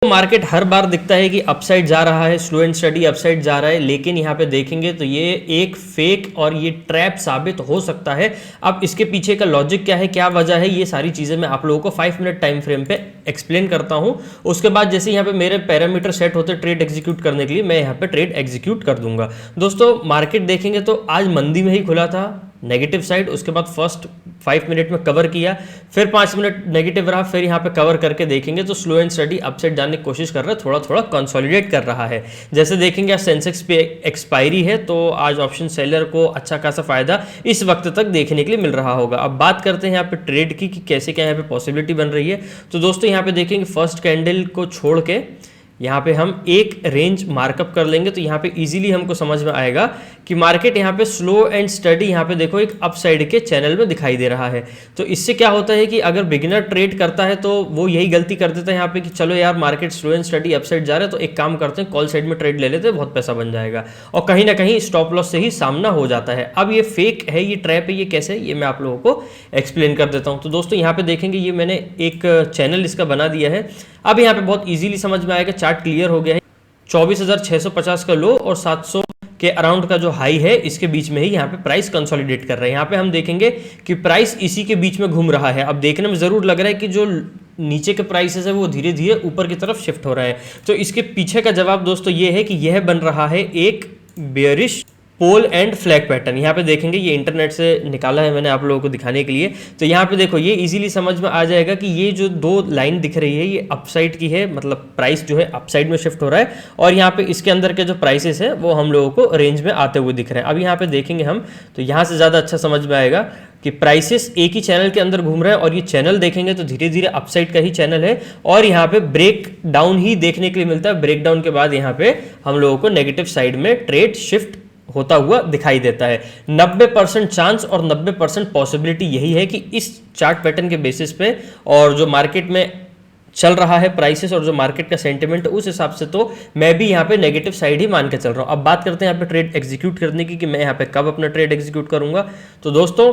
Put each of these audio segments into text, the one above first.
Market हर बार दिखता है कि अपसाइड जा रहा है, स्लो एंड स्टडी अपसाइड जा रहा है, लेकिन यहाँ पे देखेंगे तो ये एक फेक और ये ट्रैप साबित हो सकता है। अब इसके पीछे का लॉजिक क्या है, क्या वजह है, ये सारी चीज़ें मैं आप लोगों को 5 मिनट टाइम फ्रेम पे एक्सप्लेन करता हूँ। उसके बाद जैसे यहाँ पे मेरे पैरामीटर सेट होते हैं ट्रेड एग्जीक्यूट करने के लिए, मैं यहाँ पे ट्रेड एग्जीक्यूट कर दूंगा। दोस्तों मार्केट देखेंगे तो आज मंदी में ही खुला था, नेगेटिव साइड, उसके बाद फर्स्ट 5 मिनट में कवर किया, फिर 5 मिनट नेगेटिव रहा, फिर यहाँ पे कवर करके देखेंगे तो स्लो एंड स्टडी अपसाइड जाने की कोशिश कर रहा है, थोड़ा थोड़ा कंसोलिडेट कर रहा है। जैसे देखेंगे आज सेंसेक्स पे एक्सपायरी है, तो आज ऑप्शन सेलर को अच्छा खासा फायदा इस वक्त तक देखने के लिए मिल रहा होगा। अब बात करते हैं यहाँ पे ट्रेड की कि कैसे क्या यहाँ पे पॉसिबिलिटी बन रही है। तो दोस्तों यहाँ पे देखेंगे फर्स्ट कैंडल को छोड़ के यहाँ पे हम एक रेंज मार्कअप कर लेंगे, तो यहाँ पे इजीली हमको समझ में आएगा कि मार्केट यहाँ पे स्लो एंड स्टडी यहाँ पे देखो एक अपसाइड के चैनल में दिखाई दे रहा है। तो इससे क्या होता है कि अगर बिगिनर ट्रेड करता है तो वो यही गलती कर देता है यहाँ पे कि चलो यार market slow and study upside जा रहा है तो एक काम करते हैं कॉल साइड में ट्रेड ले लेते हैं, बहुत पैसा बन जाएगा, और कहीं ना कहीं स्टॉप लॉस से ही सामना हो जाता है। अब ये फेक है, ये ट्रैप है, ये कैसे है, ये मैं आप लोगों को एक्सप्लेन कर देता हूँ। तो दोस्तों यहाँ पे देखेंगे ये मैंने एक चैनल इसका बना दिया है। अब यहाँ पे बहुत इजीली समझ में आएगा, चार्ट क्लियर हो गया है। 24,650 का लो और 700 के अराउंड का जो हाई है, इसके बीच में ही यहाँ पे प्राइस कंसोलिडेट कर रहे हैं। यहाँ पे हम देखेंगे कि प्राइस इसी के बीच में घूम रहा है। अब देखने में जरूर लग रहा है कि जो नीचे के प्राइसेस है वो धीरे धीरे ऊपर की तरफ शिफ्ट हो रहा है। तो इसके पीछे का जवाब दोस्तों ये है कि यह बन रहा है एक bearish pole and flag pattern. यहाँ पे देखेंगे ये इंटरनेट से निकाला है मैंने आप लोगों को दिखाने के लिए। तो यहाँ पे देखो ये इजीली समझ में आ जाएगा कि ये जो दो लाइन दिख रही है ये अपसाइड की है, मतलब प्राइस जो है अपसाइड में शिफ्ट हो रहा है, और यहाँ पे इसके अंदर के जो प्राइसेस है वो हम लोगों को रेंज में आते हुए दिख रहे हैं। अब यहाँ पे देखेंगे हम तो यहाँ से ज़्यादा अच्छा समझ में आएगा कि प्राइसेस एक ही चैनल के अंदर घूम रहे हैं, और ये चैनल देखेंगे तो धीरे धीरे अपसाइड का ही चैनल है, और यहाँ पे ब्रेक डाउन ही देखने के लिए मिलता है। ब्रेक डाउन के बाद यहाँ पे हम लोगों को नेगेटिव साइड में ट्रेड शिफ्ट होता हुआ दिखाई देता है। 90% चांस और 90% पॉसिबिलिटी यही है कि इस चार्ट पैटर्न के बेसिस पे और जो मार्केट में चल रहा है प्राइसेस और जो मार्केट का सेंटिमेंट उस हिसाब से तो मैं भी यहाँ पे नेगेटिव साइड ही मान के चल रहा हूँ। अब बात करते हैं यहाँ पे ट्रेड एग्जीक्यूट करने की कि मैं यहाँ पे कब अपना ट्रेड एग्जीक्यूट करूंगा। तो दोस्तों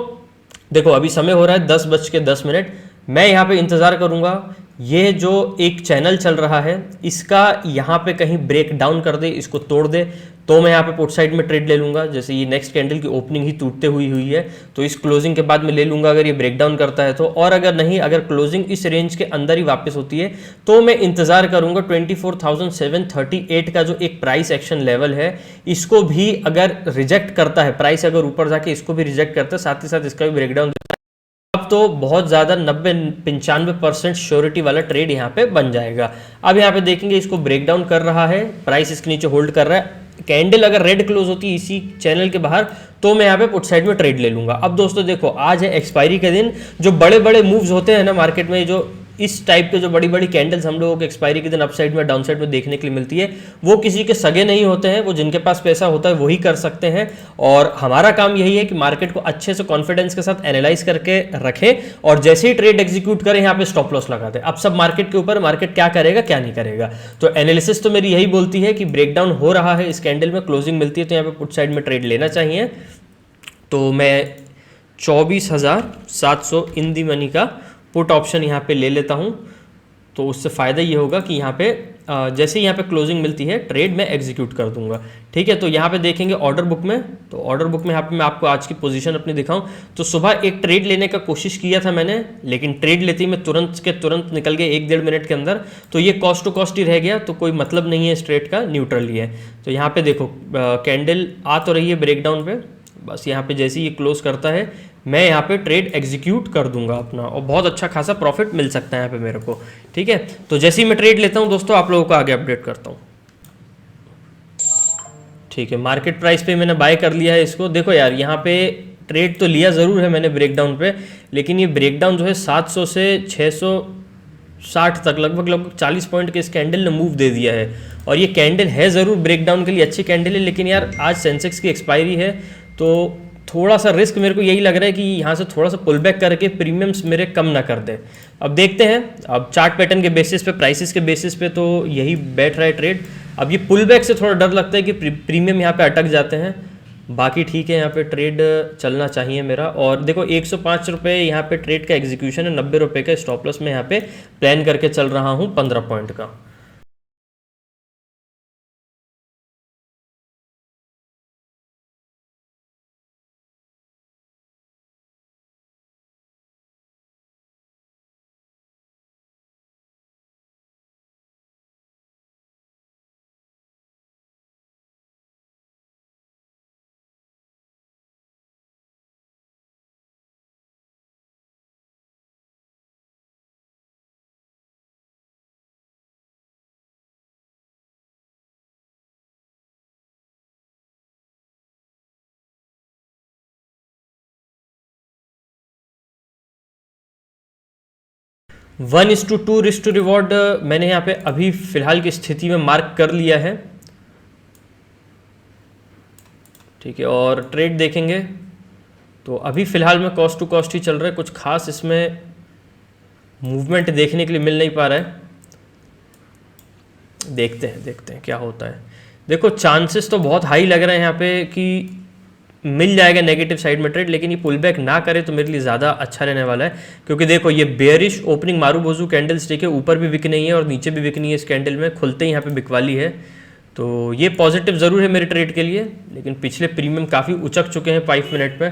देखो अभी समय हो रहा है 10:10, मैं यहाँ पे इंतजार करूंगा ये जो एक चैनल चल रहा है इसका यहाँ पे कहीं ब्रेक डाउन कर दे, इसको तोड़ दे, तो मैं यहाँ पे पुट साइड में ट्रेड ले लूंगा। जैसे ये नेक्स्ट कैंडल की ओपनिंग ही टूटते हुई है तो इस क्लोजिंग के बाद मैं ले लूंगा अगर ये ब्रेक डाउन करता है तो, और अगर नहीं, अगर क्लोजिंग इस रेंज के अंदर ही वापस होती है तो मैं इंतजार करूंगा 24,738 का जो एक प्राइस एक्शन लेवल है, इसको भी अगर रिजेक्ट करता है, प्राइस अगर ऊपर जाके इसको भी रिजेक्ट करता है, साथ ही साथ इसका भी ब्रेकडाउन, तो बहुत ज़्यादा 90-95% श्योरिटी वाला ट्रेड यहाँ पे बन जाएगा। अब यहाँ पे देखेंगे इसको ब्रेकडाउन कर रहा है, प्राइस इसके नीचे होल्ड कर रहा है, कैंडल अगर रेड क्लोज होती है इसी चैनल के बाहर तो मैं यहाँ पे पुट साइड में ट्रेड ले लूंगा। अब दोस्तों देखो आज है एक्सपायरी के दिन, जो बड़े बड़े मूव्स होते हैं ना मार्केट में, जो इस टाइप के जो बड़ी बड़ी कैंडल्स हम लोगों को एक्सपायरी के दिन अपसाइड में डाउन साइड में देखने के लिए मिलती है, वो किसी के सगे नहीं होते हैं, वो जिनके पास पैसा होता है वही कर सकते हैं। और हमारा काम यही है कि मार्केट को अच्छे से कॉन्फिडेंस के साथ एनालाइज करके रखें, और जैसे ही ट्रेड एग्जीक्यूट करें यहाँ पे स्टॉप लॉस लगा दें। अब सब मार्केट के ऊपर, मार्केट क्या करेगा क्या नहीं करेगा। तो एनालिसिस तो मेरी यही बोलती है कि ब्रेकडाउन हो रहा है, इस कैंडल में क्लोजिंग मिलती है तो यहाँ पे पुट साइड में ट्रेड लेना चाहिए। तो मैं 24,700 इन दी मनी का पुट ऑप्शन यहाँ पे ले लेता हूँ। तो उससे फ़ायदा ये होगा कि यहाँ पे जैसे ही यहाँ पे क्लोजिंग मिलती है ट्रेड में एग्जीक्यूट कर दूंगा। ठीक है, तो यहाँ पे देखेंगे ऑर्डर बुक में, तो ऑर्डर बुक में यहाँ पे मैं आपको आज की पोजीशन अपनी दिखाऊं तो सुबह एक ट्रेड लेने का कोशिश किया था मैंने, लेकिन ट्रेड लेते ही मैं तुरंत के तुरंत निकल गया 1-1.5 मिनट के अंदर, तो ये कॉस्ट टू कॉस्ट ही रह गया, तो कोई मतलब नहीं है इस ट्रेड का, न्यूट्रल ही है। तो यहाँ पे देखो कैंडल आ तो रही है ब्रेकडाउन पे, बस यहाँ पे जैसे ही ये क्लोज करता है मैं यहाँ पे ट्रेड एग्जीक्यूट कर दूंगा अपना, और बहुत अच्छा खासा प्रॉफिट मिल सकता है यहाँ पे मेरे को। ठीक है, तो जैसे ही मैं ट्रेड लेता हूँ दोस्तों आप लोगों को आगे अपडेट करता हूँ। ठीक है, मार्केट प्राइस पे मैंने बाय कर लिया है इसको। देखो यार यहाँ पे ट्रेड तो लिया ज़रूर है मैंने ब्रेकडाउन पे, लेकिन ये ब्रेकडाउन जो है 700 से 660 तक लगभग 40 पॉइंट के इस कैंडल ने मूव दे दिया है, और ये कैंडल है ज़रूर ब्रेकडाउन के लिए अच्छी कैंडल है, लेकिन यार आज सेंसेक्स की एक्सपायरी है तो थोड़ा सा रिस्क मेरे को यही लग रहा है कि यहाँ से थोड़ा सा पुल बैक करके प्रीमियम्स मेरे कम ना कर दे। अब देखते हैं, अब चार्ट पैटर्न के बेसिस पे, प्राइसेस के बेसिस पे तो यही बैठ रहा है ट्रेड। अब ये पुल बैक से थोड़ा डर लगता है कि प्रीमियम यहाँ पे अटक जाते हैं, बाकी ठीक है यहाँ पे ट्रेड चलना चाहिए मेरा। और देखो 105 रुपये यहाँ पे ट्रेड का एग्जीक्यूशन है, 90 रुपये का स्टॉप लॉस में यहाँ पे प्लान करके चल रहा हूँ 15 पॉइंट का। 1:2 रिस्क टू रिवॉर्ड मैंने यहाँ पे अभी फिलहाल की स्थिति में मार्क कर लिया है, ठीक है। और ट्रेड देखेंगे तो अभी फिलहाल में कॉस्ट टू कॉस्ट ही चल रहा है, कुछ खास इसमें मूवमेंट देखने के लिए मिल नहीं पा रहा है। देखते हैं क्या होता है। देखो चांसेस तो बहुत हाई लग रहे हैं यहाँ पे कि मिल जाएगा नेगेटिव साइड में ट्रेड, लेकिन ये पुल बैक ना करे तो मेरे लिए ज़्यादा अच्छा रहने वाला है, क्योंकि देखो ये bearish opening marubozu candle stick है, ऊपर भी बिक नहीं है और नीचे भी बिक नहीं है इस कैंडल में, खुलते ही यहाँ पे बिकवाली है। तो ये पॉजिटिव ज़रूर है मेरे ट्रेड के लिए, लेकिन पिछले प्रीमियम काफ़ी उचक चुके हैं 5 मिनट पे,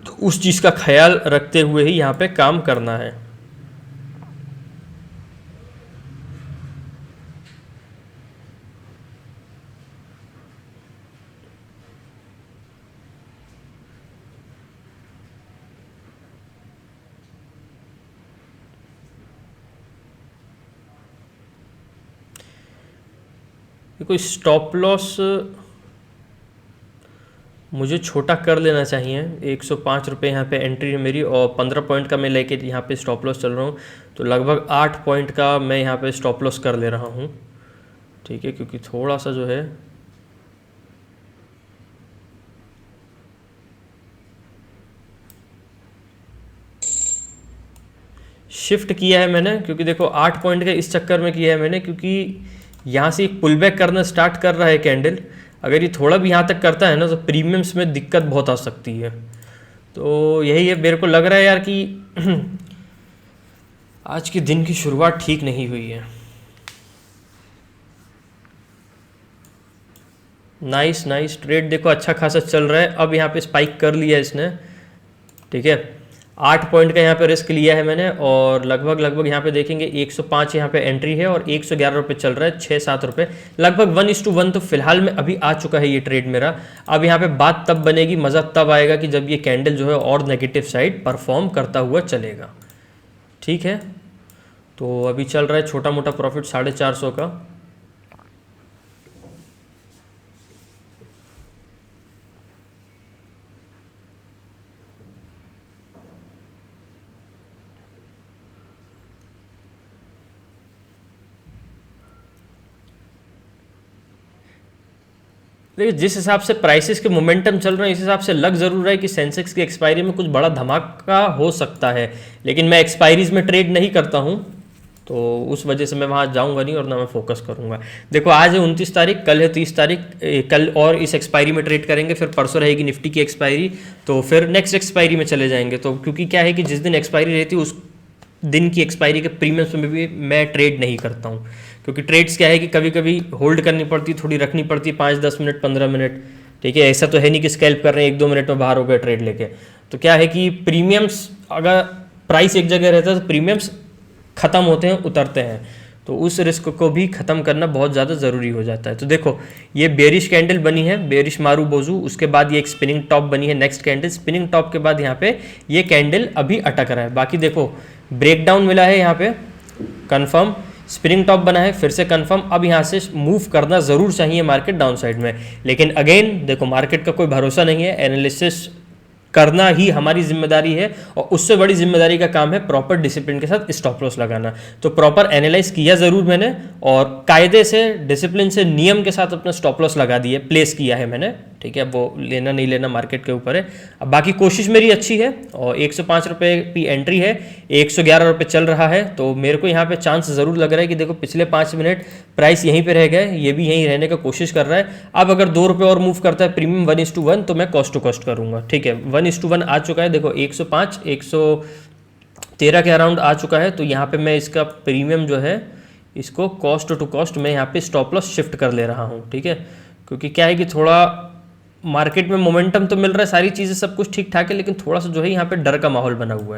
तो उस चीज़ का ख्याल रखते हुए ही यहाँ पे काम करना है। कोई स्टॉप लॉस मुझे छोटा कर लेना चाहिए। 105 रुपये यहाँ पे एंट्री है मेरी और 15 पॉइंट का मैं लेके यहाँ पे स्टॉप लॉस चल रहा हूँ, तो लगभग 8 पॉइंट का मैं यहाँ पे स्टॉप लॉस कर ले रहा हूँ, ठीक है। क्योंकि थोड़ा सा जो है शिफ्ट किया है मैंने, क्योंकि देखो 8 पॉइंट का इस चक्कर में किया है मैंने, क्योंकि यहाँ से एक पुल बैक करना स्टार्ट कर रहा है कैंडल, अगर ये थोड़ा भी यहाँ तक करता है ना तो प्रीमियम्स में दिक्कत बहुत आ सकती है। तो यही है, मेरे को लग रहा है यार कि आज के दिन की शुरुआत ठीक नहीं हुई है। नाइस ट्रेड देखो अच्छा खासा चल रहा है, अब यहाँ पे स्पाइक कर लिया इसने, ठीक है। 8 पॉइंट का यहाँ पे रिस्क लिया है मैंने और लगभग यहाँ पे देखेंगे 105 यहाँ पे एंट्री है और 111 रुपये चल रहा है, 6-7 रुपये, लगभग 1:1 तो फिलहाल में अभी आ चुका है ये ट्रेड मेरा। अब यहाँ पे बात तब बनेगी, मज़ा तब आएगा कि जब ये कैंडल जो है और नेगेटिव साइड परफॉर्म करता हुआ चलेगा, ठीक है। तो अभी चल रहा है छोटा मोटा प्रॉफिट 450 का। देखिए जिस हिसाब से प्राइसेस के मोमेंटम चल रहे हैं इस हिसाब से लग जरूर रहा है कि सेंसेक्स की एक्सपायरी में कुछ बड़ा धमाका हो सकता है, लेकिन मैं एक्सपायरीज में ट्रेड नहीं करता हूं, तो उस वजह से मैं वहां जाऊंगा नहीं और ना मैं फोकस करूंगा। देखो आज है 29 तारीख, कल है 30 तारीख, कल और इस एक्सपायरी में ट्रेड करेंगे, फिर परसों रहेगी निफ्टी की एक्सपायरी, तो फिर नेक्स्ट एक्सपायरी में चले जाएंगे। तो क्योंकि क्या है कि जिस दिन एक्सपायरी रहती है उस दिन की एक्सपायरी के प्रीमियम्स में भी मैं ट्रेड नहीं करता हूँ, क्योंकि ट्रेड्स क्या है कि कभी कभी होल्ड करनी पड़ती, थोड़ी रखनी पड़ती, 5-10 मिनट 15 मिनट, ठीक है। ऐसा तो है नहीं कि स्कैल्प कर रहे हैं 1-2 मिनट में बाहर हो गए ट्रेड लेके। तो क्या है कि प्रीमियम्स, अगर प्राइस एक जगह रहता है तो प्रीमियम्स ख़त्म होते हैं, उतरते हैं, तो उस रिस्क को भी ख़त्म करना बहुत ज़्यादा ज़रूरी हो जाता है। तो देखो ये बेरिश कैंडल बनी है, बेरिश मारू बोजू, उसके बाद ये एक स्पिनिंग टॉप बनी है, नेक्स्ट कैंडल स्पिनिंग टॉप के बाद यहाँ पे ये कैंडल अभी अटक रहा है। बाकी देखो ब्रेकडाउन मिला है यहाँ पे, कंफर्म स्पिनिंग टॉप बना है, फिर से कंफर्म, अब यहाँ से मूव करना ज़रूर चाहिए मार्केट डाउन साइड में, लेकिन अगेन देखो मार्केट का कोई भरोसा नहीं है, एनालिसिस करना ही हमारी जिम्मेदारी है और उससे बड़ी जिम्मेदारी का काम है प्रॉपर डिसिप्लिन के साथ स्टॉप लॉस लगाना। तो प्रॉपर एनालाइज किया ज़रूर मैंने और कायदे से डिसिप्लिन से नियम के साथ अपना स्टॉप लॉस लगा दिए, प्लेस किया है मैंने, ठीक है। वो लेना नहीं लेना मार्केट के ऊपर है। अब बाकी कोशिश मेरी अच्छी है और 105 रुपये की एंट्री है, 111 रुपये चल रहा है, तो मेरे को यहाँ पे चांस ज़रूर लग रहा है कि देखो पिछले 5 मिनट प्राइस यहीं पे रह गए, ये भी यहीं रहने का कोशिश कर रहा है। अब अगर 2 रुपये और मूव करता है प्रीमियम 1:1 तो मैं कॉस्ट टू कॉस्ट करूँगा, ठीक है। 1:1 आ चुका है, देखो 105 113 के अराउंड आ चुका है, तो यहाँ पे मैं इसका प्रीमियम जो है इसको कॉस्ट टू कॉस्ट मैं यहाँ पे स्टॉप लॉस शिफ्ट कर ले रहा हूँ, ठीक है। क्योंकि क्या है कि थोड़ा मार्केट में मोमेंटम तो मिल रहा है, सारी चीज़ें सब कुछ ठीक ठाक है, लेकिन थोड़ा सा जो है यहाँ पे डर का माहौल बना हुआ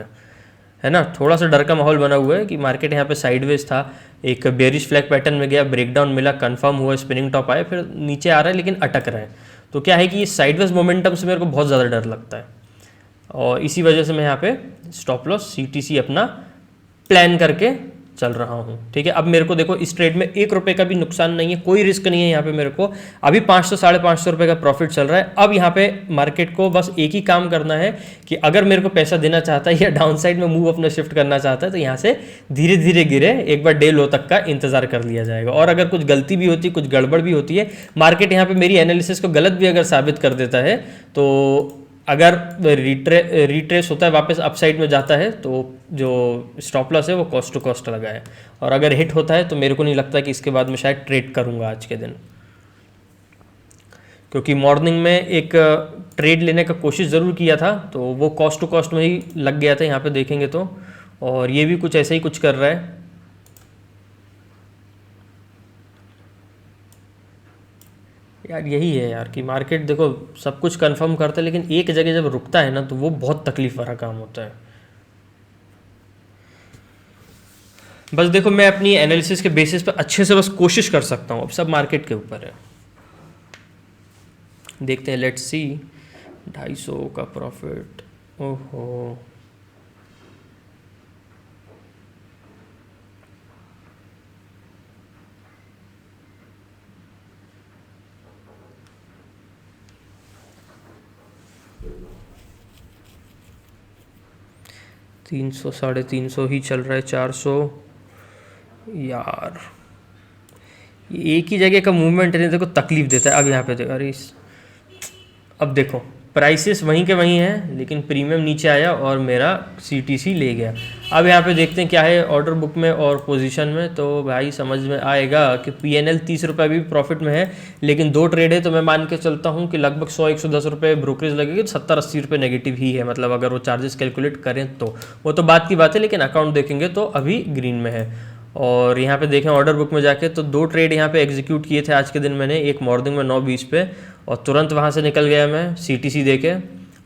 है ना, थोड़ा सा डर का माहौल बना हुआ है कि मार्केट यहाँ पे साइडवेज था, एक बेरिश फ्लैग पैटर्न में गया, ब्रेकडाउन मिला, कंफर्म हुआ, स्पिनिंग टॉप आया, फिर नीचे आ रहा है लेकिन अटक रहा है। तो क्या है कि ये साइडवेज मोमेंटम से मेरे को बहुत ज़्यादा डर लगता है और इसी वजह से मैं यहाँ पे स्टॉप लॉस CTC अपना प्लान करके चल रहा हूँ। ठीक है, अब मेरे को देखो इस ट्रेड में 1 रुपये का भी नुकसान नहीं है, कोई रिस्क नहीं है यहाँ पे मेरे को। अभी 500 साढ़े 500 रुपये का प्रॉफिट चल रहा है। अब यहाँ पे मार्केट को बस एक ही काम करना है कि अगर मेरे को पैसा देना चाहता है या डाउन साइड में मूव अपना शिफ्ट करना चाहता है तो यहाँ से धीरे धीरे गिरे, एक बार डे लो तक का इंतजार कर लिया जाएगा। और अगर कुछ गलती भी होती है, कुछ गड़बड़ भी होती है, मार्केट यहाँ पे मेरी एनालिसिस को गलत भी अगर साबित कर देता है, तो अगर रिट्रेस होता है, वापस अपसाइड में जाता है, तो जो स्टॉप लॉस है वो कॉस्ट टू कॉस्ट लगा है। और अगर हिट होता है तो मेरे को नहीं लगता कि इसके बाद मैं शायद ट्रेड करूंगा आज के दिन, क्योंकि मॉर्निंग में एक ट्रेड लेने का कोशिश ज़रूर किया था तो वो कॉस्ट टू कॉस्ट में ही लग गया था, यहाँ पे देखेंगे तो। और ये भी कुछ ऐसे ही कुछ कर रहा है। यार यही है यार कि मार्केट देखो सब कुछ कंफर्म करता है, लेकिन एक जगह जब रुकता है ना तो वो बहुत तकलीफ वाला काम होता है। बस देखो मैं अपनी एनालिसिस के बेसिस पे अच्छे से बस कोशिश कर सकता हूँ, अब सब मार्केट के ऊपर है। देखते हैं, लेट्स सी। 250 का प्रॉफिट, ओहो 300 साढ़े 300 ही चल रहा है। 400 यार ये एक ही जगह का मूवमेंट है, देखो तकलीफ देता है। अब यहाँ पे देखो, अरे अब देखो प्राइसेस वहीं के वहीं हैं, लेकिन प्रीमियम नीचे आया और मेरा सीटीसी ले गया। अब यहाँ पे देखते हैं क्या है ऑर्डर बुक में और पोजीशन में, तो भाई समझ में आएगा कि पीएनएल 30 रुपये भी प्रॉफिट में है, लेकिन 2 ट्रेड है तो मैं मान के चलता हूँ कि लगभग 100-110 रुपये ब्रोकरेज लगेगी, तो 70-80 रुपये नेगेटिव ही है, मतलब अगर वो चार्जेस कैलकुलेट करें तो। वो तो बात की बात है, लेकिन अकाउंट देखेंगे तो अभी ग्रीन में है। और यहाँ पे देखें ऑर्डर बुक में जाके तो 2 ट्रेड यहाँ पे एग्जीक्यूट किए थे आज के दिन मैंने, एक मॉर्निंग में 9:20 पे, और तुरंत वहाँ से निकल गया मैं सीटीसी देके।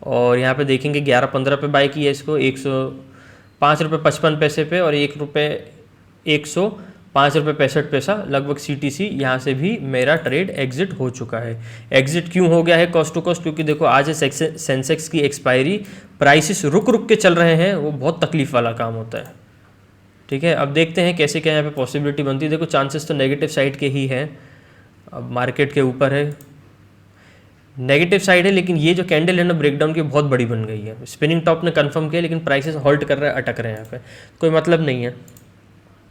और यहाँ पे देखेंगे 11:15 पे बाई किया इसको 105.55 पे, और 105.65 लगभग सीटीसी। यहाँ से भी मेरा ट्रेड एग्जिट हो चुका है। एग्जिट क्यों हो गया है कॉस्ट टू कॉस्ट? क्योंकि देखो आज है सेंसेक्स की एक्सपायरी, प्राइसेस रुक रुक के चल रहे हैं, वो बहुत तकलीफ वाला काम होता है। ठीक है, अब देखते हैं कैसे क्या यहाँ पे पॉसिबिलिटी बनती है। देखो चांसेस तो नेगेटिव साइड के ही हैं, अब मार्केट के ऊपर है, नेगेटिव साइड है, लेकिन ये जो कैंडल है ना ब्रेकडाउन की बहुत बड़ी बन गई है। स्पिनिंग टॉप ने कंफर्म किया, लेकिन प्राइसेस हॉल्ट कर रहे हैं, अटक रहे हैं यहाँ पे, कोई मतलब नहीं है।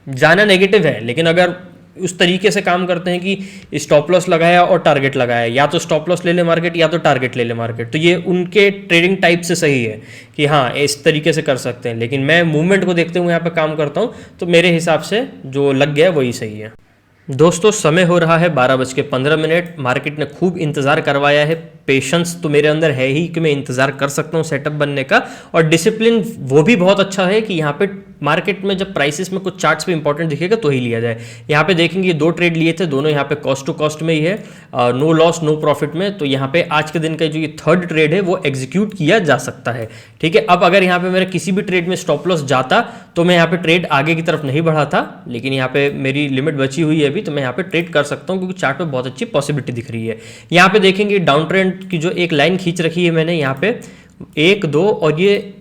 जाना नेगेटिव है, लेकिन अगर उस तरीके से काम करते हैं कि स्टॉप लॉस लगाया और टारगेट लगाया, या तो स्टॉप लॉस ले ले मार्केट या तो टारगेट ले ले मार्केट, तो ये उनके ट्रेडिंग टाइप से सही है कि हाँ इस तरीके से कर सकते हैं। लेकिन मैं मूवमेंट को देखते हुए यहाँ पे काम करता हूँ, तो मेरे हिसाब से जो लग गया वही सही है। दोस्तों समय हो रहा है 12:15। मार्केट ने खूब इंतज़ार करवाया है, पेशेंस तो मेरे अंदर है ही कि मैं इंतज़ार कर सकता हूँ सेटअप बनने का, और डिसिप्लिन वो भी बहुत अच्छा है कि यहाँ पे मार्केट में जब प्राइसेस में कुछ चार्ट्स पे इंपॉर्टेंट दिखेगा तो ही लिया जाए। यहाँ पे देखेंगे ये 2 ट्रेड लिए थे, दोनों यहाँ पे कॉस्ट टू कॉस्ट में ही है, नो लॉस नो प्रॉफिट में। तो यहाँ पे आज के दिन का जो ये 3rd ट्रेड है वो एग्जीक्यूट किया जा सकता है। ठीक है, अब अगर यहाँ पे मेरा किसी भी ट्रेड में स्टॉप लॉस जाता तो मैं यहाँ पे ट्रेड आगे की तरफ नहीं बढ़ाता, लेकिन यहाँ पे मेरी लिमिट बची हुई है अभी, तो मैं यहाँ पे ट्रेड कर सकता हूँ क्योंकि चार्ट पे बहुत अच्छी पॉसिबिलिटी दिख रही है। यहाँ पे देखेंगे डाउन ट्रेंड की जो एक लाइन खींच रखी है मैंने यहाँ पे 1 2, और ये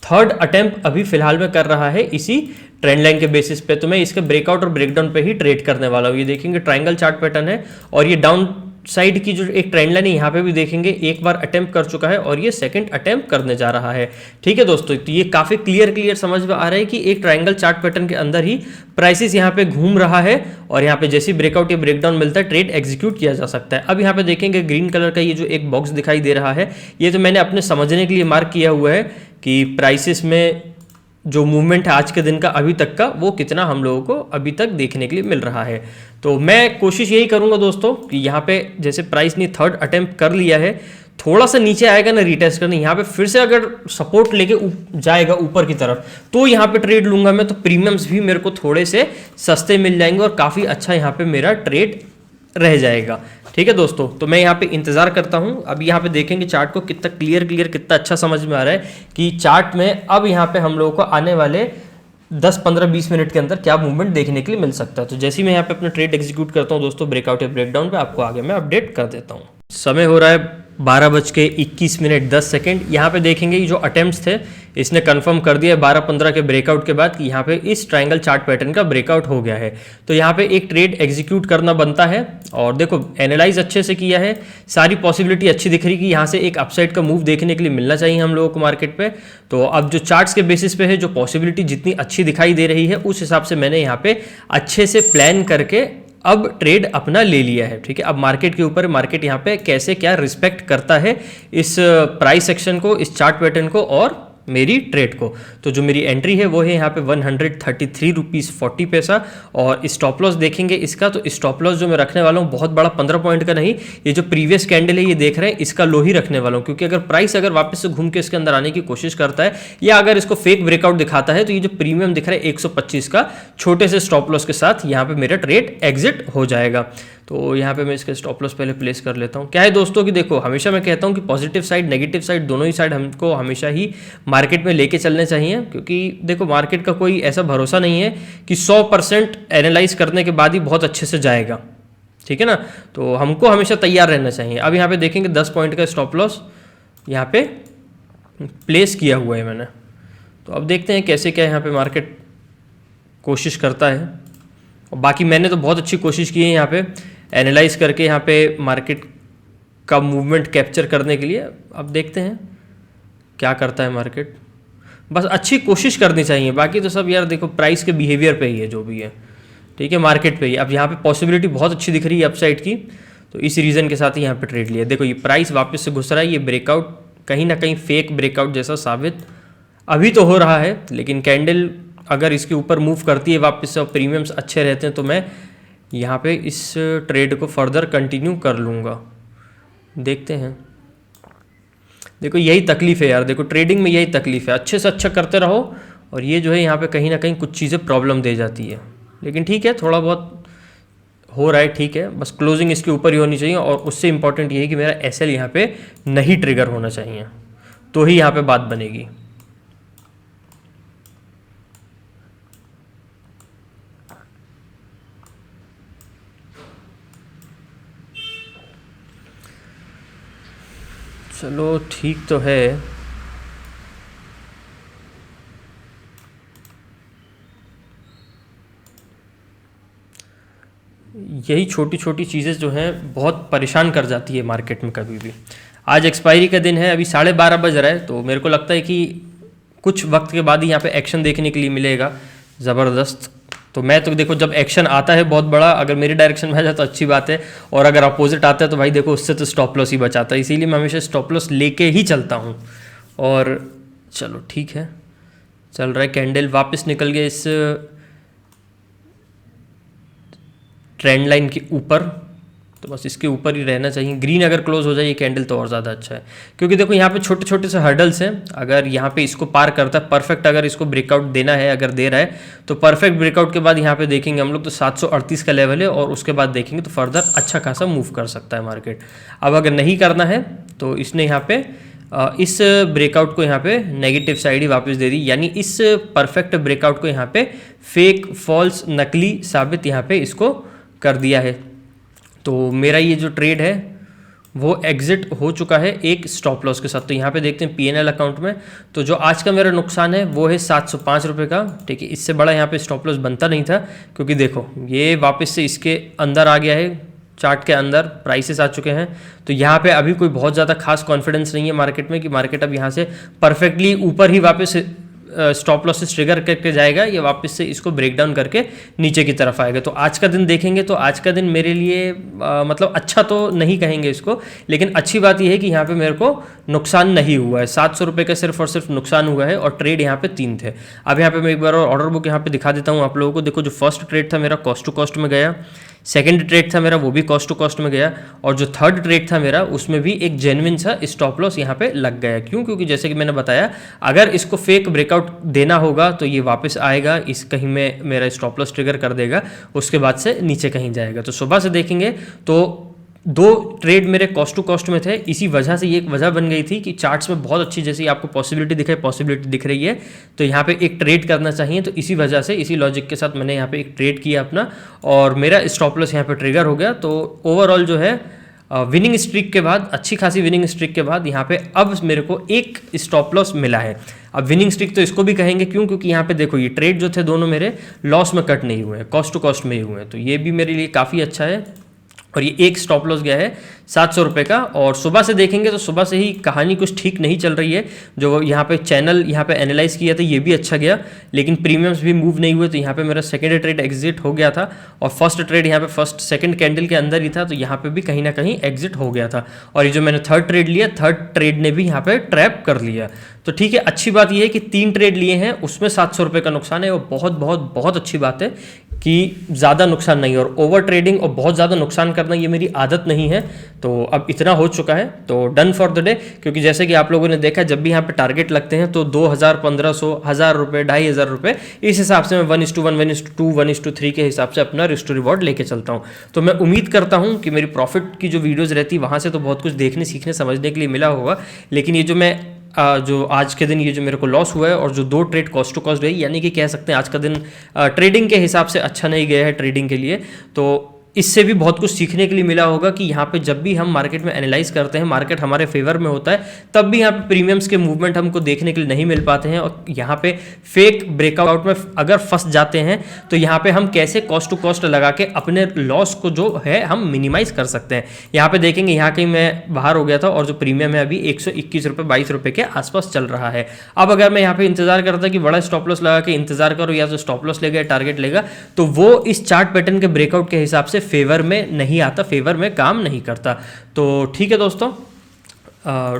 3rd अटेम्प्ट अभी फिलहाल में कर रहा है इसी ट्रेंड लाइन के बेसिस पे, तो मैं इसके ब्रेकआउट और ब्रेकडाउन पे ही ट्रेड करने वाला हूँ। ये देखेंगे ट्रायंगल चार्ट पैटर्न है, और ये डाउन साइड की जो एक ट्रेंड लाइन है यहाँ पे भी देखेंगे एक बार अटेम्प्ट कर चुका है और ये सेकंड अटेम्प्ट करने जा रहा है। ठीक है दोस्तों, तो ये काफी क्लियर समझ में आ रहा है कि एक ट्रायंगल चार्ट पैटर्न के अंदर ही प्राइसेस यहाँ पे घूम रहा है, और यहाँ पे जैसे ब्रेकआउट या ब्रेकडाउन मिलता है ट्रेड एग्जीक्यूट किया जा सकता है। अब यहाँ पे देखेंगे ग्रीन कलर का ये जो एक बॉक्स दिखाई दे रहा है, ये तो मैंने अपने समझने के लिए मार्क किया हुआ है कि प्राइसेस में जो मूवमेंट है आज के दिन का अभी तक का, वो कितना हम लोगों को अभी तक देखने के लिए मिल रहा है। तो मैं कोशिश यही करूंगा दोस्तों कि यहाँ पे जैसे प्राइस ने 3rd अटेम्प्ट कर लिया है, थोड़ा सा नीचे आएगा ना रीटेस्ट करने, यहाँ पे फिर से अगर सपोर्ट लेके जाएगा ऊपर की तरफ तो यहाँ पे ट्रेड लूंगा मैं, तो प्रीमियम्स भी मेरे को थोड़े से सस्ते मिल जाएंगे और काफ़ी अच्छा यहाँ पे मेरा ट्रेड रह जाएगा। ठीक है दोस्तों, तो मैं यहाँ पे इंतजार करता हूँ। अब यहाँ पे देखेंगे चार्ट को कितना क्लियर कितना अच्छा समझ में आ रहा है कि चार्ट में अब यहाँ पे हम लोगों को आने वाले 10 15 20 मिनट के अंदर क्या मूवमेंट देखने के लिए मिल सकता है। तो जैसे ही मैं यहाँ पे अपना ट्रेड एग्जीक्यूट करता हूँ दोस्तों ब्रेकआउट या ब्रेकडाउन पे, आपको आगे मैं अपडेट कर देता हूँ। समय हो रहा है 12:21 यहाँ पे देखेंगे ये जो अटेम्प्ट्स थे इसने कंफर्म कर दिया 12:15 के ब्रेकआउट के बाद कि यहाँ पे इस ट्रायंगल चार्ट पैटर्न का ब्रेकआउट हो गया है। तो यहाँ पे एक ट्रेड एग्जीक्यूट करना बनता है और देखो एनालाइज अच्छे से किया है, सारी पॉसिबिलिटी अच्छी दिख रही कि यहाँ से एक अपसाइड का मूव देखने के लिए मिलना चाहिए हम लोगों को मार्केट पे। तो अब जो चार्ट्स के बेसिस पे है जो पॉसिबिलिटी जितनी अच्छी दिखाई दे रही है उस हिसाब से मैंने यहाँ पे अच्छे से प्लान करके अब ट्रेड अपना ले लिया है। ठीक है, अब मार्केट के ऊपर मार्केट यहाँ पे कैसे क्या रिस्पेक्ट करता है इस प्राइस सेक्शन को, इस चार्ट पैटर्न को और मेरी ट्रेड को। तो जो मेरी एंट्री है वो है यहाँ पे 133 रुपीज़ 40 पैसा और स्टॉप लॉस देखेंगे इसका। तो स्टॉप लॉस जो मैं रखने वाला हूँ बहुत बड़ा 15 पॉइंट का नहीं, ये जो प्रीवियस कैंडल है ये देख रहे हैं इसका लो ही रखने वाला हूँ, क्योंकि अगर प्राइस अगर वापस से घूम के इसके अंदर आने की कोशिश करता है या अगर इसको फेक ब्रेकआउट दिखाता है तो ये जो प्रीमियम दिख रहा है 125 का छोटे से स्टॉप लॉस के साथ यहाँ पे मेरा ट्रेड एग्जिट हो जाएगा। तो यहाँ पे मैं इसका स्टॉप लॉस पहले प्लेस कर लेता हूँ। क्या है दोस्तों कि देखो हमेशा मैं कहता हूँ कि पॉजिटिव साइड नेगेटिव साइड दोनों ही साइड हमको हमेशा ही मार्केट में लेके चलने चाहिए, क्योंकि देखो मार्केट का कोई ऐसा भरोसा नहीं है कि 100% एनालाइज करने के बाद ही बहुत अच्छे से जाएगा। ठीक है ना, तो हमको हमेशा तैयार रहना चाहिए। अब यहाँ पे देखेंगे 10 पॉइंट का स्टॉप लॉस यहाँ पे प्लेस किया हुआ है मैंने। तो अब देखते हैं कैसे क्या यहाँ पे मार्केट कोशिश करता है। और बाकी मैंने तो बहुत अच्छी कोशिश की है यहाँ पे एनालाइज करके यहाँ पे मार्केट का मूवमेंट कैप्चर करने के लिए। अब देखते हैं क्या करता है मार्केट, बस अच्छी कोशिश करनी चाहिए। बाकी तो सब यार देखो प्राइस के बिहेवियर पे ही है जो भी है। ठीक है, मार्केट पे ही। अब यहाँ पे पॉसिबिलिटी बहुत अच्छी दिख रही है अपसाइड की, तो इस रीज़न के साथ ही यहाँ पे ट्रेड लिया। देखो ये प्राइस वापस से घुस रहा है, ये ब्रेकआउट कहीं ना कहीं फेक ब्रेकआउट जैसा साबित अभी तो हो रहा है, लेकिन कैंडल अगर इसके ऊपर मूव करती है वापस से और प्रीमियम्स अच्छे रहते हैं तो मैं यहाँ पे इस ट्रेड को फर्दर कंटिन्यू कर लूँगा। देखते हैं। देखो यही तकलीफ है यार, देखो ट्रेडिंग में यही तकलीफ है, अच्छे से अच्छा करते रहो और ये जो है यहाँ पे कहीं ना कहीं कुछ चीज़ें प्रॉब्लम दे जाती है। लेकिन ठीक है, थोड़ा बहुत हो रहा है, ठीक है, बस क्लोजिंग इसके ऊपर ही होनी चाहिए और उससे इंपॉर्टेंट ये है कि मेरा एसएल यहाँ पे नहीं ट्रिगर होना चाहिए, तो ही यहाँ पे बात बनेगी। चलो ठीक तो है। यही छोटी छोटी चीज़ें जो हैं बहुत परेशान कर जाती है मार्केट में कभी भी। आज एक्सपायरी का दिन है, अभी 12:30 बज रहा है, तो मेरे को लगता है कि कुछ वक्त के बाद ही यहाँ पे एक्शन देखने के लिए मिलेगा ज़बरदस्त। तो मैं तो देखो जब एक्शन आता है बहुत बड़ा, अगर मेरी डायरेक्शन में आ जाए तो अच्छी बात है, और अगर अपोजिट आता है तो भाई देखो उससे तो स्टॉप लॉस ही बचाता है। इसीलिए मैं हमेशा स्टॉप लॉस लेके ही चलता हूँ। और चलो ठीक है, चल रहा है, कैंडल वापस निकल गया इस ट्रेंड लाइन के ऊपर, तो बस इसके ऊपर ही रहना चाहिए। ग्रीन अगर क्लोज हो जाए ये कैंडल तो और ज़्यादा अच्छा है, क्योंकि देखो यहाँ पे छोटे छोटे से हर्डल्स हैं। अगर यहाँ पे इसको पार करता है परफेक्ट, अगर इसको ब्रेकआउट देना है, अगर दे रहा है तो परफेक्ट ब्रेकआउट के बाद यहाँ पे देखेंगे हम लोग तो 738 का लेवल है, और उसके बाद देखेंगे तो फर्दर अच्छा खासा मूव कर सकता है मार्केट। अब अगर नहीं करना है तो इसने यहाँ पे इस ब्रेकआउट को यहाँ पे नेगेटिव साइड ही वापस दे दी, यानी इस परफेक्ट ब्रेकआउट को यहाँ पे फेक फॉल्स नकली साबित यहाँ पे इसको कर दिया है। तो मेरा ये जो ट्रेड है वो एग्जिट हो चुका है एक स्टॉप लॉस के साथ। तो यहाँ पे देखते हैं पीएनएल अकाउंट में, तो जो आज का मेरा नुकसान है वो है 705 रुपये का। ठीक है, इससे बड़ा यहाँ पे स्टॉप लॉस बनता नहीं था, क्योंकि देखो ये वापस से इसके अंदर आ गया है, चार्ट के अंदर प्राइसेस आ चुके हैं। तो यहाँ पे अभी कोई बहुत ज़्यादा खास कॉन्फिडेंस नहीं है मार्केट में कि मार्केट अब यहाँ से परफेक्टली ऊपर ही वापस स्टॉप लॉसेस ट्रिगर करके जाएगा, या वापस से इसको ब्रेक डाउन करके नीचे की तरफ आएगा। तो आज का दिन देखेंगे तो आज का दिन मेरे लिए मतलब अच्छा तो नहीं कहेंगे इसको, लेकिन अच्छी बात यह है कि यहाँ पे मेरे को नुकसान नहीं हुआ है। 700 रुपये का सिर्फ और सिर्फ नुकसान हुआ है, और ट्रेड यहाँ पे 3 थे। अब यहाँ पे मैं एक बार और ऑर्डर बुक यहाँ पे दिखा देता हूँ आप लोगों को। देखो जो फर्स्ट ट्रेड था मेरा कॉस्ट टू कॉस्ट में गया, सेकंड ट्रेड था मेरा वो भी कॉस्ट टू कॉस्ट में गया, और जो थर्ड ट्रेड था मेरा उसमें भी एक जेन्युइन सा स्टॉप लॉस यहाँ पे लग गया। क्यों? क्योंकि जैसे कि मैंने बताया अगर इसको फेक ब्रेकआउट देना होगा तो ये वापस आएगा, इस कहीं में मेरा स्टॉप लॉस ट्रिगर कर देगा, उसके बाद से नीचे कहीं जाएगा। तो सुबह से देखेंगे तो 2 ट्रेड मेरे कॉस्ट टू कॉस्ट में थे। इसी वजह से ये एक वजह बन गई थी कि चार्ट्स में बहुत अच्छी जैसी आपको पॉसिबिलिटी दिख रही है, तो यहाँ पे एक ट्रेड करना चाहिए। तो इसी वजह से इसी लॉजिक के साथ मैंने यहाँ पे एक ट्रेड किया अपना, और मेरा स्टॉप लॉस यहाँ पे ट्रिगर हो गया। तो ओवरऑल जो है विनिंग स्ट्रीक के बाद, अच्छी खासी विनिंग स्ट्रीक के बाद यहाँ पे अब मेरे को एक स्टॉप लॉस मिला है। अब विनिंग स्ट्रीक तो इसको भी कहेंगे, क्यों? क्योंकि यहाँ पे देखो ये ट्रेड जो थे दोनों मेरे लॉस में कट नहीं हुए हैं, कॉस्ट टू कॉस्ट में ही हुए हैं, तो ये भी मेरे लिए काफ़ी अच्छा है। और ये एक स्टॉप लॉस गया है 700 रुपये का। और सुबह से देखेंगे तो सुबह से ही कहानी कुछ ठीक नहीं चल रही है। जो यहाँ पे चैनल यहाँ पे एनालाइज किया था ये भी अच्छा गया, लेकिन प्रीमियम्स भी मूव नहीं हुए, तो यहाँ पे मेरा सेकंड ट्रेड एग्जिट हो गया था और फर्स्ट ट्रेड यहाँ पे फर्स्ट सेकंड कैंडल के अंदर ही था, तो यहाँ पे भी कहीं ना कहीं एग्जिट हो गया था। और ये जो मैंने थर्ड ट्रेड लिया, थर्ड ट्रेड ने भी यहाँ पे ट्रैप कर लिया। तो ठीक है, अच्छी बात ये है कि 3 ट्रेड लिए हैं, उसमें 700 रुपये का नुकसान है, वो बहुत बहुत बहुत अच्छी बात है कि ज़्यादा नुकसान नहीं। और ओवर ट्रेडिंग और बहुत ज़्यादा नुकसान करना ये मेरी आदत नहीं है, तो अब इतना हो चुका है, तो डन फॉर द डे। क्योंकि जैसे कि आप लोगों ने देखा, जब भी यहाँ पे टारगेट लगते हैं तो 2000, 1500, 1000 रुपये, 2500 रुपये, इस हिसाब से मैं 1:1, 1:2, 1:3 के हिसाब से अपना रिस्क टू रिवॉर्ड लेके चलता हूँ। तो मैं उम्मीद करता हूँ कि मेरी प्रॉफिट की जो वीडियोज़ रहती है वहाँ से तो बहुत कुछ देखने, सीखने, समझने के लिए मिला होगा। लेकिन ये जो मैं जो आज के दिन ये जो मेरे को लॉस हुआ है और जो 2 ट्रेड कॉस्ट टू कॉस्ट गई, यानी कि कह सकते हैं आज का दिन ट्रेडिंग के हिसाब से अच्छा नहीं गया है ट्रेडिंग के लिए, तो इससे भी बहुत कुछ सीखने के लिए मिला होगा कि यहाँ पे जब भी हम मार्केट में एनालाइज करते हैं, मार्केट हमारे फेवर में होता है, तब भी यहाँ पे प्रीमियम्स के मूवमेंट हमको देखने के लिए नहीं मिल पाते हैं। और यहाँ पे फेक ब्रेकआउट में अगर फंस जाते हैं तो यहाँ पे हम कैसे कॉस्ट टू कॉस्ट लगा के अपने लॉस को जो है हम मिनिमाइज कर सकते हैं। यहाँ पे देखेंगे, यहाँ कहीं मैं बाहर हो गया था और जो प्रीमियम है अभी 121 रुपये, 22 रुपये के आसपास चल रहा है। अब अगर मैं यहाँ पे इंतजार करता कि बड़ा स्टॉप लॉस लगा के इंतजार करो या तो स्टॉप लॉस लेगा या टारगेट लेगा, तो वो इस चार्ट पैटर्न के ब्रेकआउट के हिसाब से फेवर में नहीं आता, फेवर में काम नहीं करता। तो ठीक है दोस्तों,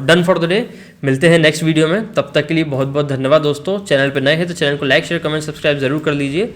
डन फॉर द डे। मिलते हैं नेक्स्ट वीडियो में, तब तक के लिए बहुत बहुत धन्यवाद दोस्तों। चैनल पर नए हैं तो चैनल को लाइक, शेयर, कमेंट, सब्सक्राइब जरूर कर लीजिए।